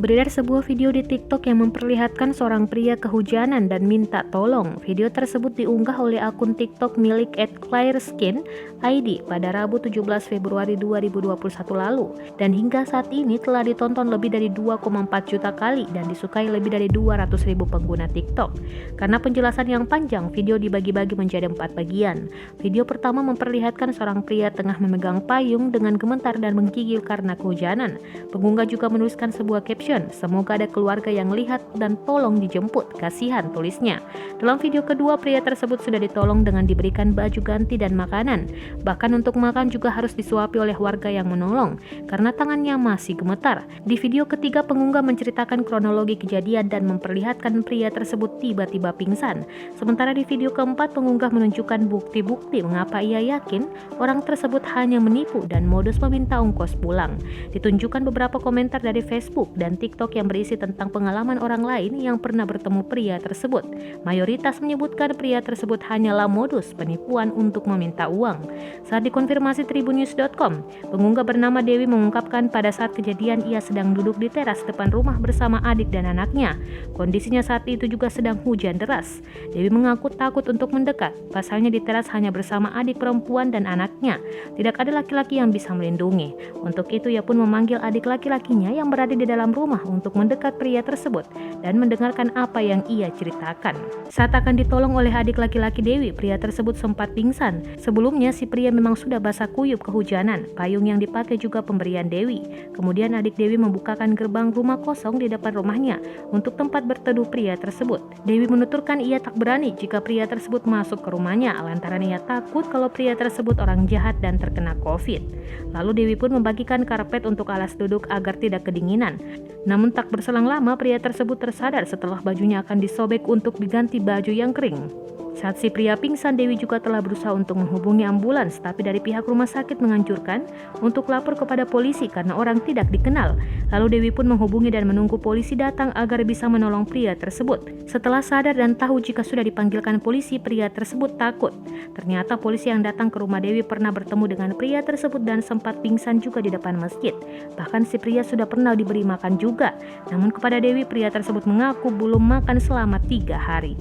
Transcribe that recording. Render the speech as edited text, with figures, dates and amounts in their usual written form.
Beredar sebuah video di TikTok yang memperlihatkan seorang pria kehujanan dan minta tolong. Video tersebut diunggah oleh akun TikTok milik @clearskin_id pada Rabu 17 Februari 2021 lalu dan hingga saat ini telah ditonton lebih dari 2,4 juta kali dan disukai lebih dari 200.000 pengguna TikTok. Karena penjelasan yang panjang, video dibagi-bagi menjadi 4 bagian. Video pertama memperlihatkan seorang pria tengah memegang payung dengan gemetar dan menggigil karena kehujanan. Pengunggah juga menuliskan sebuah caption, "Semoga ada keluarga yang lihat dan tolong dijemput, kasihan," tulisnya. Dalam video kedua, pria tersebut sudah ditolong dengan diberikan baju ganti dan makanan. Bahkan untuk makan juga harus disuapi oleh warga yang menolong karena tangannya masih gemetar. Di video ketiga, pengunggah menceritakan kronologi kejadian dan memperlihatkan pria tersebut tiba-tiba pingsan. Sementara di video keempat, pengunggah menunjukkan bukti-bukti mengapa ia yakin orang tersebut hanya menipu dan modus meminta ongkos pulang. Ditunjukkan beberapa komentar dari Facebook dan TikTok yang berisi tentang pengalaman orang lain yang pernah bertemu pria tersebut. Mayoritas menyebutkan pria tersebut hanyalah modus penipuan untuk meminta uang. Saat dikonfirmasi tribunnews.com, pengunggah bernama Dewi mengungkapkan pada saat kejadian ia sedang duduk di teras depan rumah bersama adik dan anaknya. Kondisinya saat itu juga sedang hujan deras. Dewi mengaku takut untuk mendekat. Pasalnya di teras hanya bersama adik perempuan dan anaknya. Tidak ada laki-laki yang bisa melindungi. Untuk itu ia pun memanggil adik laki-lakinya yang berada di dalam rumah untuk mendekat pria tersebut dan mendengarkan apa yang ia ceritakan. Saat akan ditolong oleh adik laki-laki Dewi, pria tersebut sempat pingsan. Sebelumnya si pria memang sudah basah kuyup kehujanan. Payung yang dipakai juga pemberian Dewi. Kemudian adik Dewi membukakan gerbang rumah kosong di depan rumahnya untuk tempat berteduh pria tersebut. Dewi menuturkan ia tak berani jika pria tersebut masuk ke rumahnya lantaran ia takut kalau pria tersebut orang jahat dan terkena COVID. Lalu Dewi pun membagikan karpet untuk alas duduk agar tidak kedinginan. Namun tak berselang lama pria tersebut tersadar setelah bajunya akan disobek untuk diganti baju yang kering. Saat si pria pingsan, Dewi juga telah berusaha untuk menghubungi ambulans, tapi dari pihak rumah sakit menganjurkan untuk lapor kepada polisi karena orang tidak dikenal. Lalu Dewi pun menghubungi dan menunggu polisi datang agar bisa menolong pria tersebut. Setelah sadar dan tahu jika sudah dipanggilkan polisi, pria tersebut takut. Ternyata polisi yang datang ke rumah Dewi pernah bertemu dengan pria tersebut dan sempat pingsan juga di depan masjid. Bahkan si pria sudah pernah diberi makan juga. Namun kepada Dewi, pria tersebut mengaku belum makan selama 3 hari.